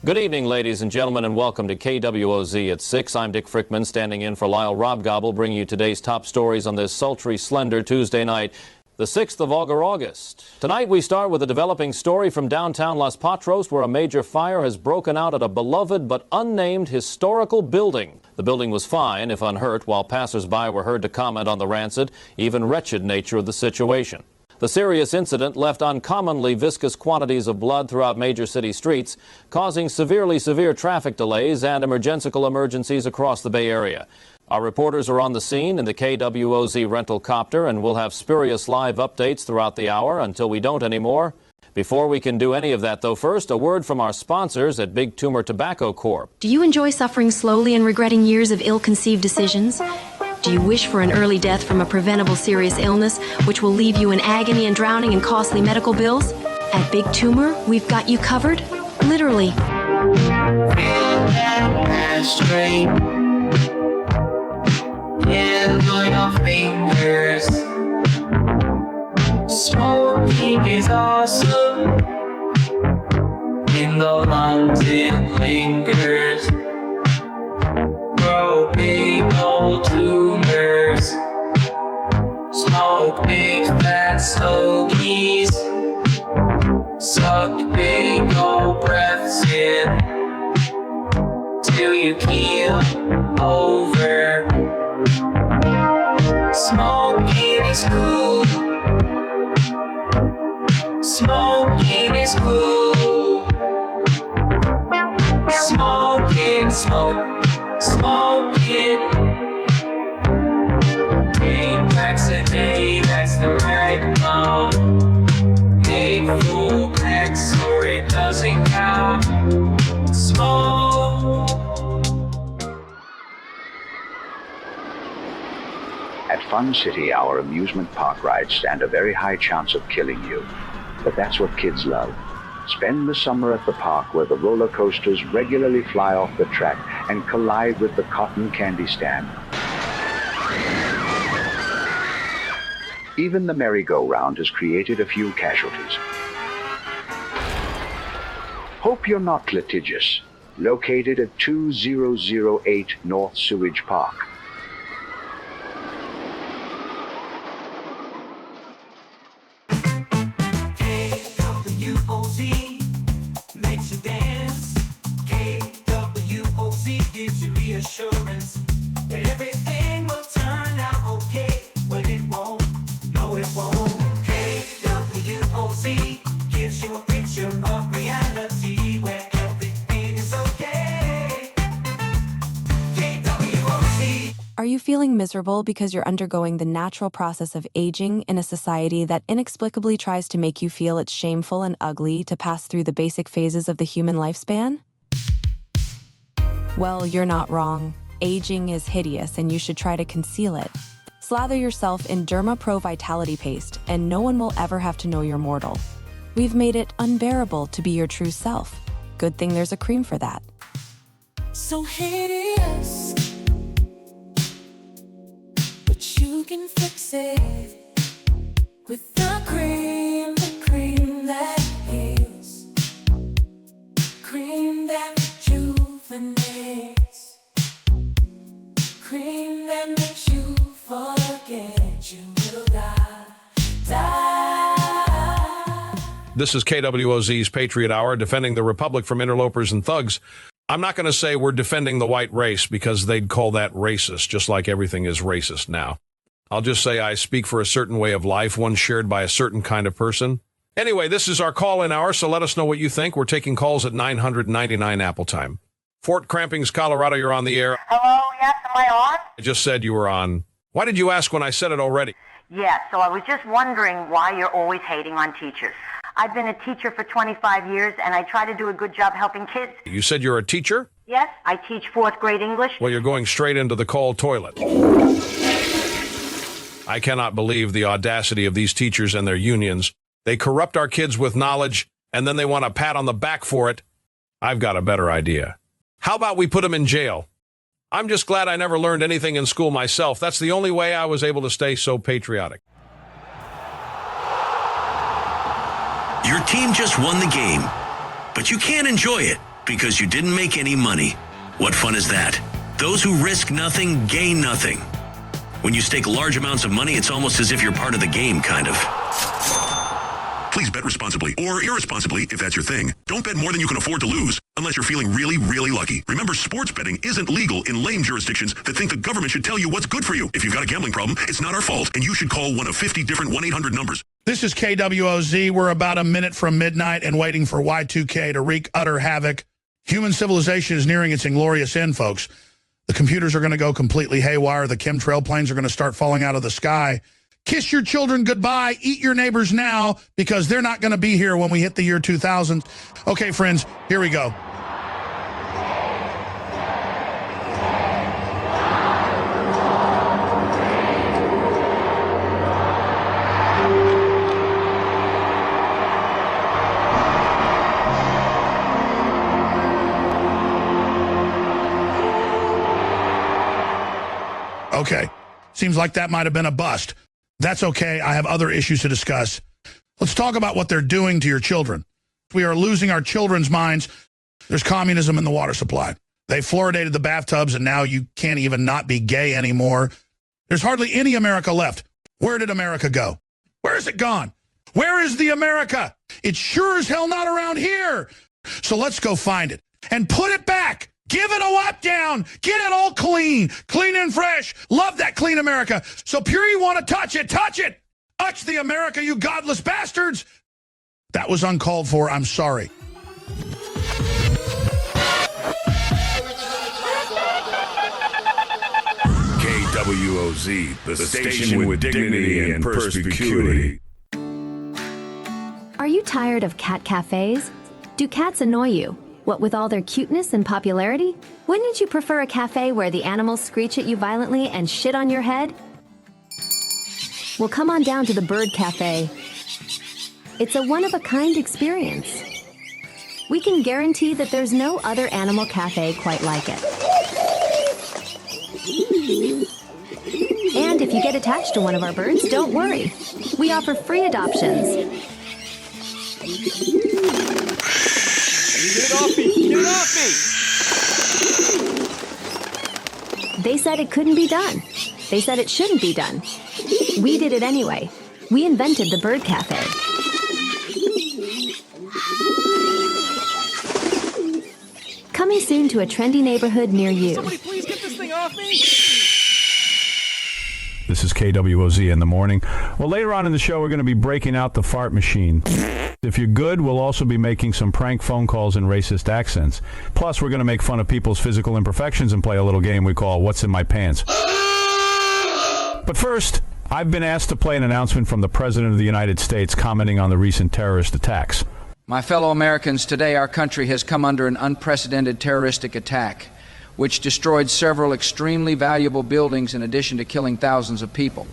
Good evening, ladies and gentlemen, and welcome to KWOZ at 6. I'm Dick Frickman, standing in for Lyle Robgobble, bringing you today's top stories on this sultry, slender Tuesday night, the 6th of August. Tonight we start with a developing story from downtown Los Patros, where a major fire has broken out at a beloved but unnamed historical building. The building was fine, if unhurt, while passers-by were heard to comment on the rancid, even wretched nature of the situation. The serious incident left uncommonly viscous quantities of blood throughout major city streets, causing severe traffic delays and emergencies across the Bay Area. Our reporters are on the scene in the KWOZ rental copter, and we'll have spurious live updates throughout the hour until we don't anymore. Before we can do any of that, though, first, a word from our sponsors at Big Tumor Tobacco Corp. Do you enjoy suffering slowly and regretting years of ill-conceived decisions? Do you wish for an early death from a preventable serious illness, which will leave you in agony and drowning in costly medical bills? At Big Tumor, we've got you covered, literally. Handle your fingers. Smoking is awesome. In the lungs it lingers. Grow big old tumors. Smoke big fat stogies. Suck big old breaths in till you keel over. Smoking is cool. Smoking is cool. Smoking, smoking. 8 packs a day, that's the right amount. 8 full packs or it doesn't count. Smoke. At Fun City, our amusement park rides stand a very high chance of killing you. But that's what kids love. Spend the summer at the park, where the roller coasters regularly fly off the track and collide with the cotton candy stand. Even the merry-go-round has created a few casualties. Hope you're not litigious. located at 2008 North Sewage Park. KWOZ makes you dance. KWOZ gives you reassurance that everything will turn out okay, but it won't. No, it won't. KWOZ gives you a picture of reality where everything is okay. KWOZ. Are you feeling miserable because you're undergoing the natural process of aging in a society that inexplicably tries to make you feel it's shameful and ugly to pass through the basic phases of the human lifespan? Well, you're not wrong. Aging is hideous and you should try to conceal it. Slather yourself in Derma Pro Vitality Paste and no one will ever have to know you're mortal. We've made it unbearable to be your true self. Good thing there's a cream for that. So hideous, but you can fix it with the cream that heals, cream that rejuvenates, cream that makes you forget you will die. This is KWOZ's Patriot Hour, defending the Republic from interlopers and thugs. I'm not going to say we're defending the white race because they'd call that racist, just like everything is racist now. I'll just say I speak for a certain way of life, one shared by a certain kind of person. Anyway, this is our call-in hour, so let us know what you think. We're taking calls at 999 Apple time. Fort Crampings, Colorado, you're on the air. Hello, yes, am I on? I just said you were on. Why did you ask when I said it already? Yes, so I was just wondering why you're always hating on teachers. I've been a teacher for 25 years, and I try to do a good job helping kids. You said you're a teacher? Yes, I teach 4th grade English. Well, you're going straight into the coal toilet. I cannot believe the audacity of these teachers and their unions. They corrupt our kids with knowledge, and then they want a pat on the back for it. I've got a better idea. How about we put them in jail? I'm just glad I never learned anything in school myself. That's the only way I was able to stay so patriotic. Your team just won the game, but you can't enjoy it because you didn't make any money. What fun is that? Those who risk nothing gain nothing. When you stake large amounts of money, it's almost as if you're part of the game, kind of. Please bet responsibly or irresponsibly if that's your thing. Don't bet more than you can afford to lose unless you're feeling really, really lucky. Remember, sports betting isn't legal in lame jurisdictions that think the government should tell you what's good for you. If you've got a gambling problem, it's not our fault, and you should call one of 50 different 1-800 numbers. This is KWOZ. We're about a minute from midnight and waiting for Y2K to wreak utter havoc. Human civilization is nearing its inglorious end, folks. The computers are going to go completely haywire. The chemtrail planes are going to start falling out of the sky. Kiss your children goodbye. Eat your neighbors now, because they're not going to be here when we hit the year 2000. Okay, friends, here we go. Okay, seems like that might have been a bust. That's okay. I have other issues to discuss. Let's talk about what they're doing to your children. We are losing our children's minds. There's communism in the water supply. They fluoridated the bathtubs, and now you can't even not be gay anymore. There's hardly any America left. Where did America go? Where is it gone? Where is the America? It's sure as hell not around here. So let's go find it and put it back. Give it a wipe down. Get it all clean. Clean and fresh. Love that clean America. So pure you want to touch it. Touch it. Touch the America, you godless bastards. That was uncalled for. I'm sorry. KWOZ, the station with dignity and perspicuity. Are you tired of cat cafes? Do cats annoy you? What with all their cuteness and popularity? Wouldn't you prefer a cafe where the animals screech at you violently and shit on your head? Well, come on down to the Bird Cafe. It's a one-of-a-kind experience. We can guarantee that there's no other animal cafe quite like it. And if you get attached to one of our birds, don't worry. We offer free adoptions. Get off me! Get off me! said it couldn't be done. They said it shouldn't be done. We did it anyway. We invented the Bird Cafe. Coming soon to a trendy neighborhood near you. Somebody please get this thing off me! This is KWOZ in the morning. Well, later on in the show, we're going to be breaking out the fart machine. If you're good, we'll also be making some prank phone calls in racist accents. Plus, we're going to make fun of people's physical imperfections and play a little game we call What's in My Pants. But first, I've been asked to play an announcement from the President of the United States commenting on the recent terrorist attacks. My fellow Americans, today our country has come under an unprecedented terroristic attack, which destroyed several extremely valuable buildings in addition to killing thousands of people.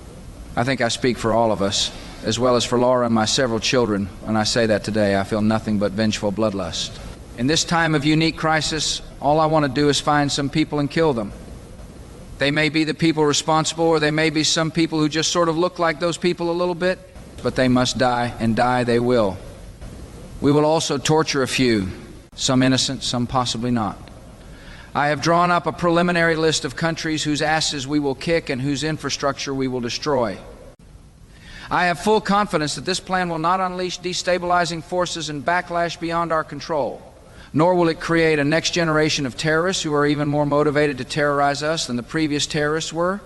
I think I speak for all of us, as well as for Laura and my several children. When I say that today, I feel nothing but vengeful bloodlust. In this time of unique crisis, all I want to do is find some people and kill them. They may be the people responsible, or they may be some people who just sort of look like those people a little bit, but they must die, and die they will. We will also torture a few, some innocent, some possibly not. I have drawn up a preliminary list of countries whose asses we will kick and whose infrastructure we will destroy. I have full confidence that this plan will not unleash destabilizing forces and backlash beyond our control, nor will it create a next generation of terrorists who are even more motivated to terrorize us than the previous terrorists were.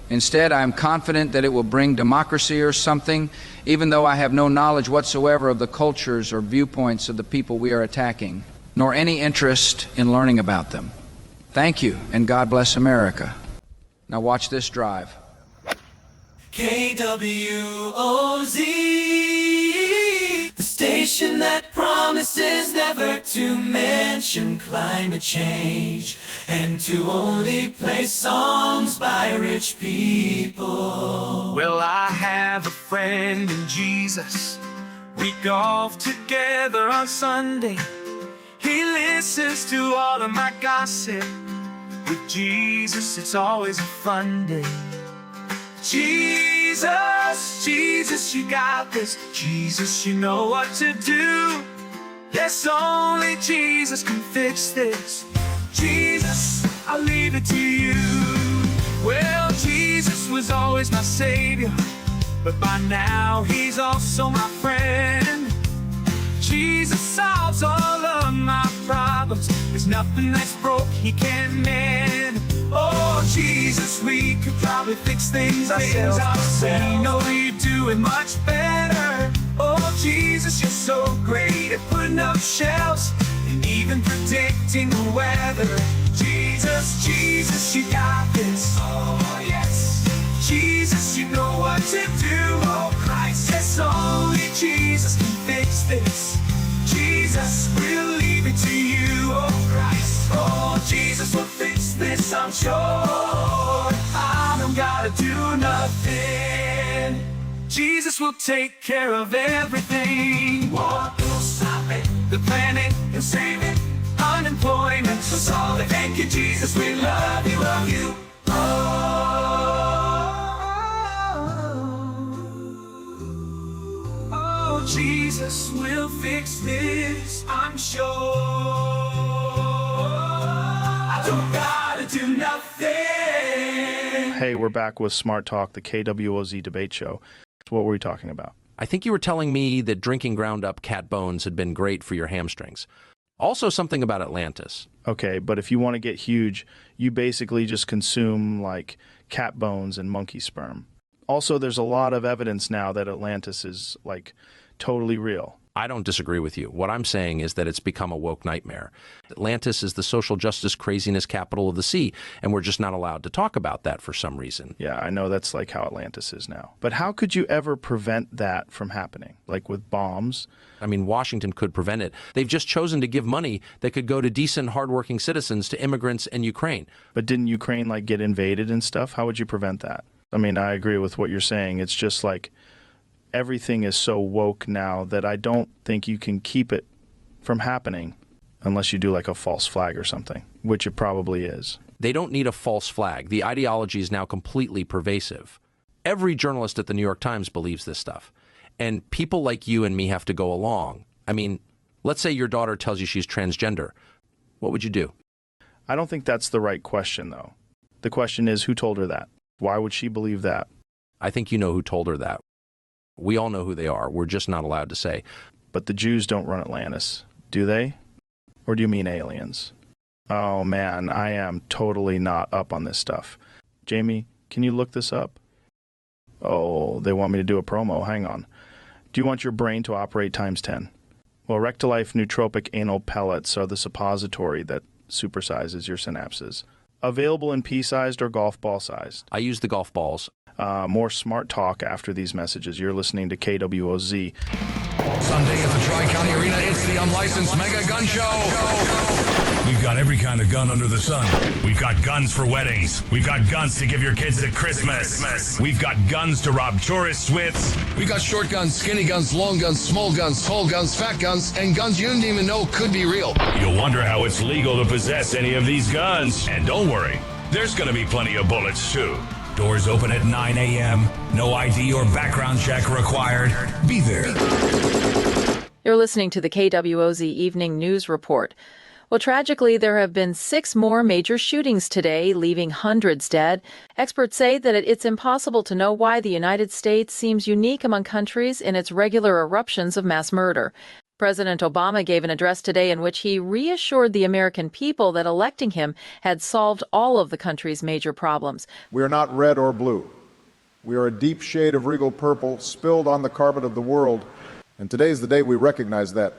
Instead, I am confident that it will bring democracy or something, even though I have no knowledge whatsoever of the cultures or viewpoints of the people we are attacking, nor any interest in learning about them. Thank you, and God bless America. Now watch this drive. KWOZ, the station that promises never to mention climate change and to only play songs by rich people. Well, I have a friend in Jesus. We golf together on Sunday. He listens to all of my gossip. With Jesus, it's always a fun day. Jesus, Jesus, you got this. Jesus, you know what to do. Yes, only Jesus can fix this. Jesus, I'll leave it to you. Well, Jesus was always my savior, but by now he's also my friend. Jesus solves all of my problems. There's nothing that's broke he can't mend. Oh, Jesus, we could probably fix things ourselves. We know you do it much better. Oh, Jesus, you're so great at putting up shelves and even predicting the weather. Jesus, Jesus, you got this. Oh, yes. Jesus, you know what to do. Oh, Christ, yes, only Jesus can fix this. Jesus, we'll leave it to you. Oh, Christ, oh, Jesus will fix this, I'm sure. I don't gotta do nothing. Jesus will take care of everything. War will stop it. The planet will save it. Unemployment will solve it. Thank you, Jesus, we love you, love you. Oh, Jesus will fix this, I'm sure. I don't gotta do nothing. Hey, we're back with Smart Talk, the KWOZ debate show. What were we talking about? I think you were telling me that drinking ground up cat bones had been great for your hamstrings. Also something about Atlantis. Okay, but if you want to get huge, you basically just consume like cat bones and monkey sperm. Also, there's a lot of evidence now that Atlantis is like totally real. I don't disagree with you. What I'm saying is that it's become a woke nightmare. Atlantis is the social justice craziness capital of the sea, and we're just not allowed to talk about that for some reason. Yeah, I know that's like how Atlantis is now. But how could you ever prevent that from happening? Like with bombs? I mean, Washington could prevent it. They've just chosen to give money that could go to decent, hardworking citizens, to immigrants in Ukraine. But didn't Ukraine like get invaded and stuff? How would you prevent that? I mean, I agree with what you're saying. It's just like everything is so woke now that I don't think you can keep it from happening unless you do like a false flag or something, which it probably is. They don't need a false flag. The ideology is now completely pervasive. Every journalist at the New York Times believes this stuff. And people like you and me have to go along. I mean, let's say your daughter tells you she's transgender. What would you do? I don't think that's the right question, though. The question is, who told her that? Why would she believe that? I think you know who told her that. We all know who they are. We're just not allowed to say. But the Jews don't run Atlantis, do they? Or do you mean aliens? Oh man, I am totally not up on this stuff. Jamie, can you look this up? Oh, they want me to do a promo. Hang on. Do you want your brain to operate times 10? Well, Rectolife nootropic anal pellets are the suppository that supersizes your synapses. Available in pea-sized or golf ball-sized. I use the golf balls. More smart talk after these messages. You're listening to KWOZ. Sunday at the Tri-County Arena, it's the Unlicensed Mega Gun Show. We've got every kind of gun under the sun. We've got guns for weddings. We've got guns to give your kids at Christmas. We've got guns to rob tourists with. We got short guns, skinny guns, long guns, small guns, tall guns, fat guns, and guns you didn't even know could be real. You'll wonder how it's legal to possess any of these guns. And don't worry, there's going to be plenty of bullets too. Doors open at 9 a.m. No ID or background check required. Be there. You're listening to the KWOZ Evening News Report. Well, tragically, there have been 6 more major shootings today, leaving hundreds dead. Experts say that it's impossible to know why the United States seems unique among countries in its regular eruptions of mass murder. President Obama gave an address today in which he reassured the American people that electing him had solved all of the country's major problems. We are not red or blue. We are a deep shade of regal purple spilled on the carpet of the world, and today's the day we recognize that.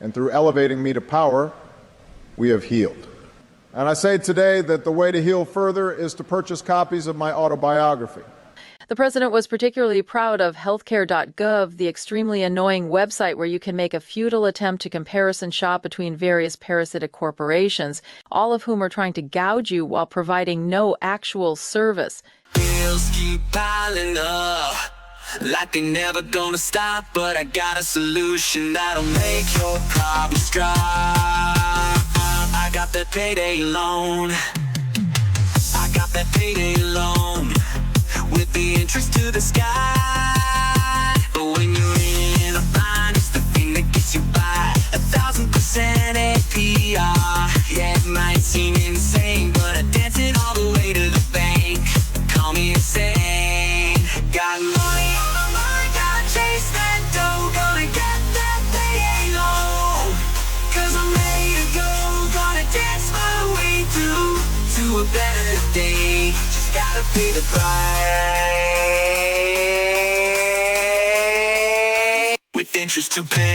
And through elevating me to power, we have healed. And I say today that the way to heal further is to purchase copies of my autobiography. The president was particularly proud of healthcare.gov, the extremely annoying website where you can make a futile attempt to comparison shop between various parasitic corporations, all of whom are trying to gouge you while providing no actual service. Bills keep piling up, like they never gonna stop, but I got a solution that'll make your problems drop. I got that payday loan. I got that payday loan. With the interest to the sky. But when you're in a bind, it's the thing that gets you by. 1,000% APR. Yeah, it might seem insane, but I dance it all the way to the bank. Call me insane. Got money on my mind, gotta chase that dough. Gonna get that payday loan. 'Cause I'm ready to go. Gonna dance my way through to a better day. Gotta pay the price with interest to pay.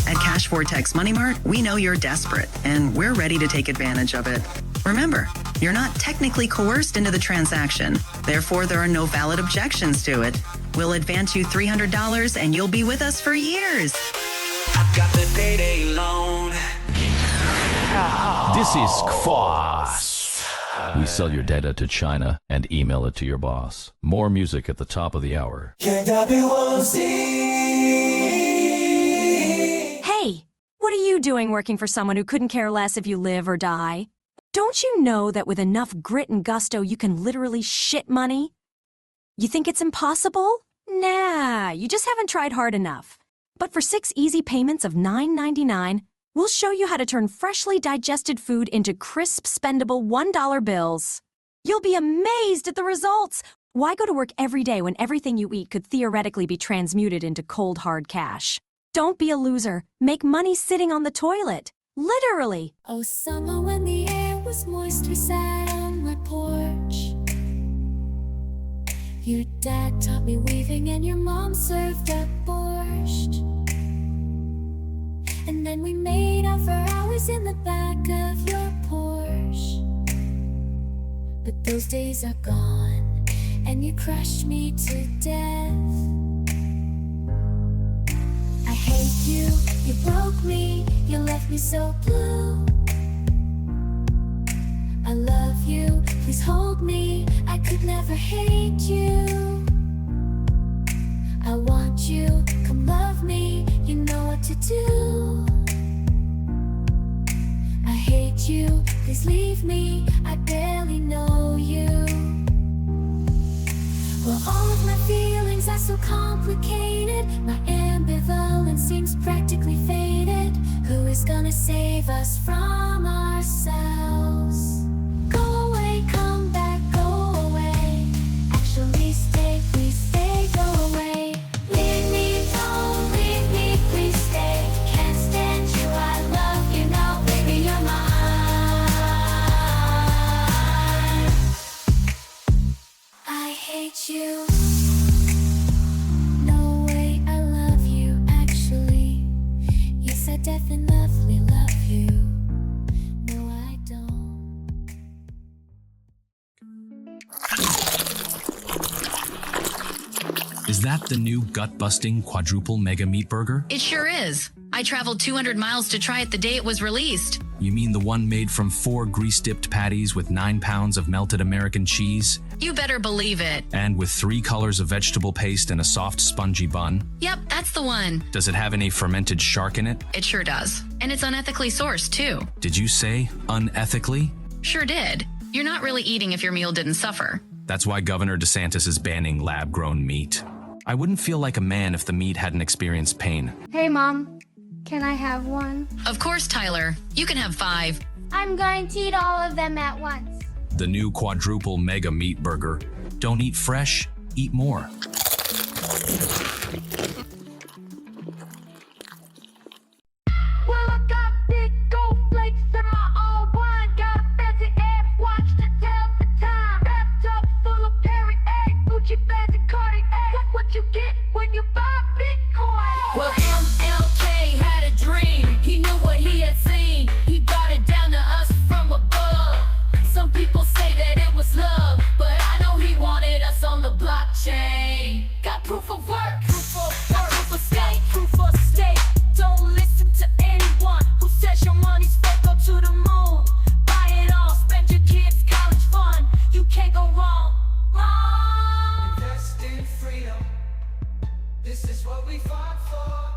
At Cash Vortex Money Mart, we know you're desperate, and we're ready to take advantage of it. Remember, you're not technically coerced into the transaction. Therefore, there are no valid objections to it. We'll advance you $300, and you'll be with us for years. I've got the payday loan. This is Kfoss. We sell your data to China and email it to your boss. More music at the top of the hour. Hey, what are you doing working for someone who couldn't care less if you live or die? Don't you know that with enough grit and gusto you can literally shit money? You think it's impossible? Nah, you just haven't tried hard enough. But for 6 easy payments of $9.99, we'll show you how to turn freshly digested food into crisp, spendable $1 bills. You'll be amazed at the results. Why go to work every day when everything you eat could theoretically be transmuted into cold, hard cash? Don't be a loser. Make money sitting on the toilet. Literally. Oh, summer when the air was moist, we sat on my porch. Your dad taught me weaving and your mom served up borscht. And then we made out for hours in the back of your Porsche. But those days are gone, and you crushed me to death. I hate you, you broke me, you left me so blue. I love you, please hold me, I could never hate you. I want you, come love me, you know what to do. I hate you, please leave me, I barely know you. Well, all of my feelings are so complicated. My ambivalence seems practically faded. Who is gonna save us from ourselves? Go away, come back. Is that the new gut-busting quadruple mega meat burger? It sure is. I traveled 200 miles to try it the day it was released. You mean the one made from 4 grease-dipped patties with 9 pounds of melted American cheese? You better believe it. And with 3 colors of vegetable paste and a soft, spongy bun? Yep, that's the one. Does it have any fermented shark in it? It sure does. And it's unethically sourced, too. Did you say unethically? Sure did. You're not really eating if your meal didn't suffer. That's why Governor DeSantis is banning lab-grown meat. I wouldn't feel like a man if the meat hadn't experienced pain. Hey, Mom. Can I have one? Of course, Tyler. You can have 5. I'm going to eat all of them at once. The new quadruple mega meat burger. Don't eat fresh, eat more. Well, I got big gold flakes in my own wine. Got a fancy ass watch to tell the time. Bathtub full of Perrier, Gucci bags and Cartier. That's what you get when you buy Bitcoin. Well, MLK had a dream. He knew what he had seen. He brought it down to us from above. Some people say that it was love, but I know he wanted us on the blockchain. Got proof of work, proof of stake, proof of stake. Don't listen to anyone who says your money's fake. Go to the moon, buy it all, spend your kids' college fund. You can't go wrong. Invest in freedom. This is what we fought for.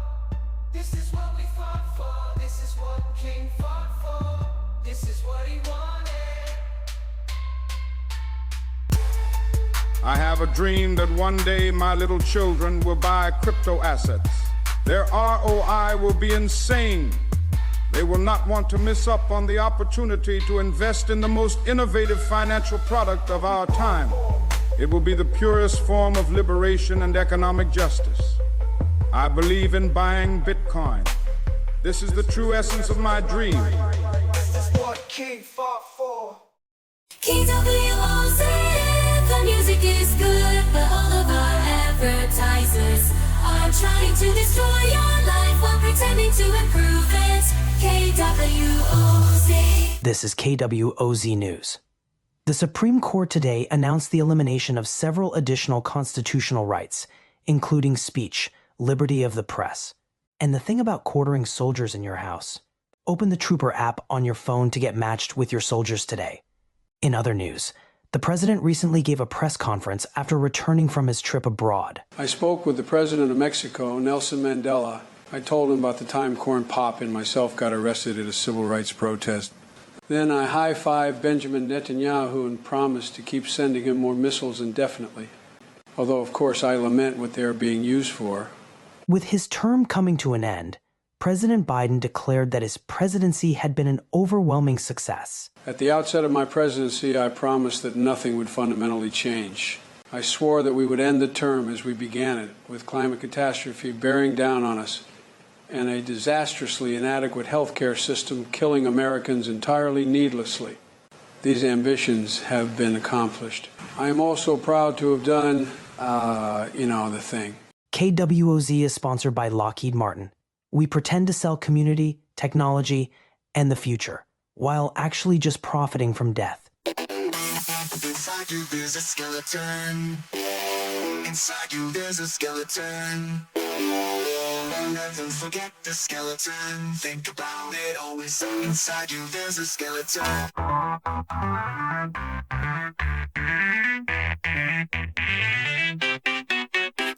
This is what we fought for. This is what King fought for. This is what he wanted. I have a dream that one day my little children will buy crypto assets. Their ROI will be insane. They will not want to miss up on the opportunity to invest in the most innovative financial product of our time. It will be the purest form of liberation and economic justice. I believe in buying Bitcoin. This is the true essence of my dream. This is what King fought for. KWOZ. The music is good, but all of our advertisers are trying to destroy your life while pretending to improve it. KWOZ. This is KWOZ News. The Supreme Court today announced the elimination of several additional constitutional rights, including speech, liberty of the press. And the thing about quartering soldiers in your house. Open the Trooper app on your phone to get matched with your soldiers today. In other news, the president recently gave a press conference after returning from his trip abroad. I spoke with the president of Mexico, Nelson Mandela. I told him about the time Corn Pop and myself got arrested at a civil rights protest. Then I high-fived Benjamin Netanyahu and promised to keep sending him more missiles indefinitely. Although, of course, I lament what they are being used for. With his term coming to an end, President Biden declared that his presidency had been an overwhelming success. At the outset of my presidency, I promised that nothing would fundamentally change. I swore that we would end the term as we began it, with climate catastrophe bearing down on us and a disastrously inadequate health care system killing Americans entirely needlessly. These ambitions have been accomplished. I am also proud to have done, the thing. KWOZ is sponsored by Lockheed Martin. We pretend to sell community, technology, and the future, while actually just profiting from death. Inside you there's a skeleton. Inside you there's a skeleton. Never forget the skeleton. Think about it always. Inside you there's a skeleton.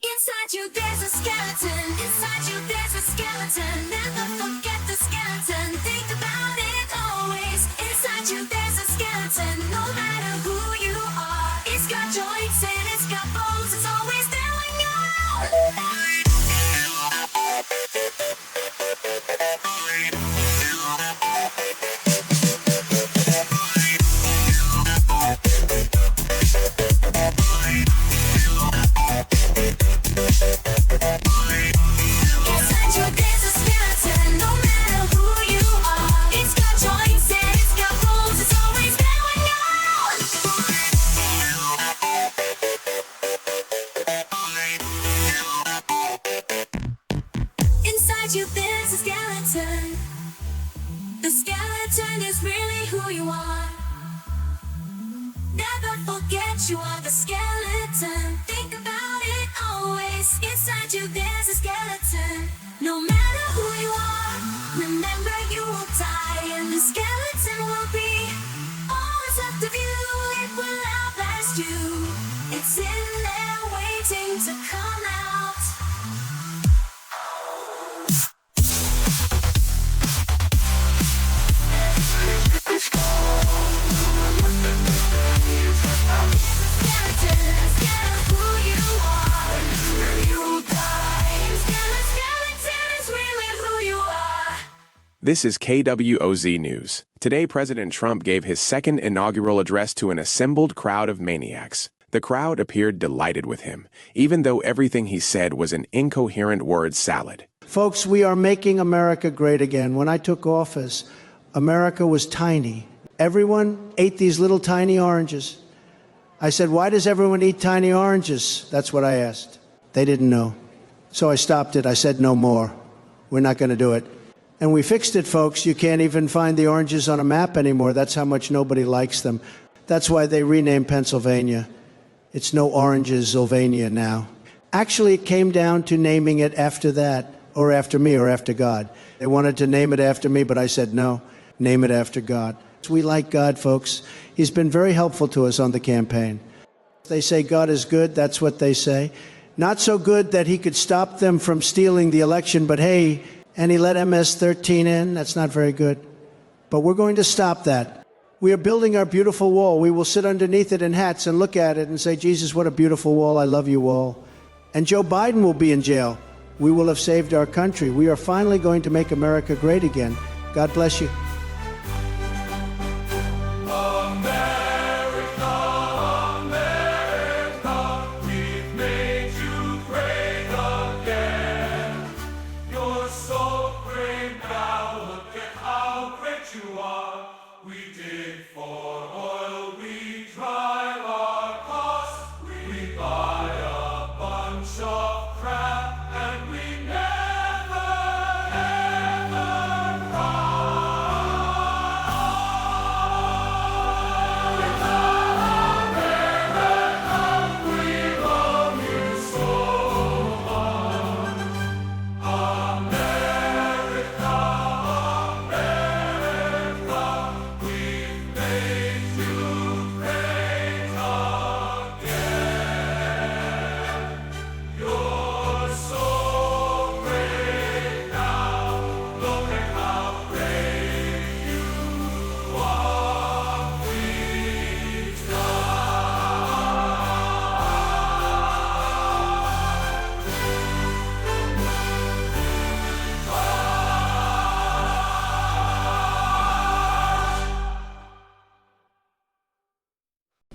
Inside you there's a skeleton. Inside you there's a skeleton. Never forget the skeleton. Think about it always. Inside you there's a skeleton. No matter who you are, it's got joints and it's got bones. It's always there when you're out. Inside you there's a skeleton. The skeleton is really who you are. Never forget you are the skeleton. Think about it always. Inside you there's a skeleton. No matter who you are, remember you will die, and the skeleton will be all that's left of you. It will outlast you. It's in there waiting to come out. This is KWOZ News. Today, President Trump gave his second inaugural address to an assembled crowd of maniacs. The crowd appeared delighted with him, even though everything he said was an incoherent word salad. Folks, we are making America great again. When I took office, America was tiny. Everyone ate these little tiny oranges. I said, why does everyone eat tiny oranges? That's what I asked. They didn't know. So I stopped it. I said, no more. We're not going to do it. And we fixed it, folks. You can't even find the oranges on a map anymore. That's how much nobody likes them. That's why they renamed Pennsylvania. It's no oranges, Sylvania now. Actually, it came down to naming it after that, or after me, or after God. They wanted to name it after me, but I said, no, name it after God. We like God, folks. He's been very helpful to us on the campaign. They say God is good. That's what they say. Not so good that he could stop them from stealing the election, but hey, and he let MS-13 in. That's not very good. But we're going to stop that. We are building our beautiful wall. We will sit underneath it in hats and look at it and say, Jesus, what a beautiful wall. I love you all. And Joe Biden will be in jail. We will have saved our country. We are finally going to make America great again. God bless you.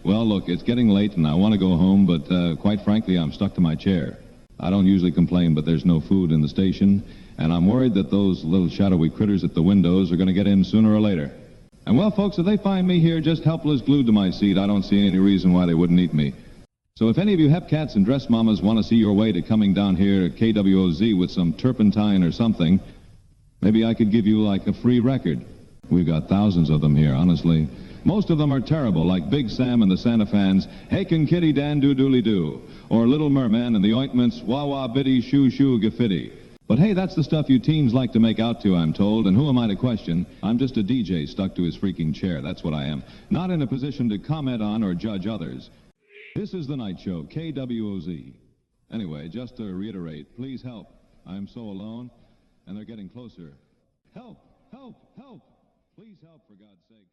Well, look, it's getting late and I want to go home, but quite frankly, I'm stuck to my chair. I don't usually complain, but there's no food in the station, and I'm worried that those little shadowy critters at the windows are going to get in sooner or later. And well, folks, if they find me here just helpless glued to my seat, I don't see any reason why they wouldn't eat me. So if any of you hepcats and dress mamas want to see your way to coming down here at KWOZ with some turpentine or something, maybe I could give you like a free record. We've got thousands of them here, honestly. Most of them are terrible, like Big Sam and the Santa Fans, Hakin' Kitty Dan Doo Dooley Doo, or Little Merman and the Ointments, Wah Wah Biddy Shoo Shoo Gaffitty. But hey, that's the stuff you teens like to make out to, I'm told, and who am I to question? I'm just a DJ stuck to his freaking chair, that's what I am. Not in a position to comment on or judge others. This is The Night Show, KWOZ. Anyway, just to reiterate, please help. I'm so alone, and they're getting closer. Help! Help! Help! Please help, for God's sake.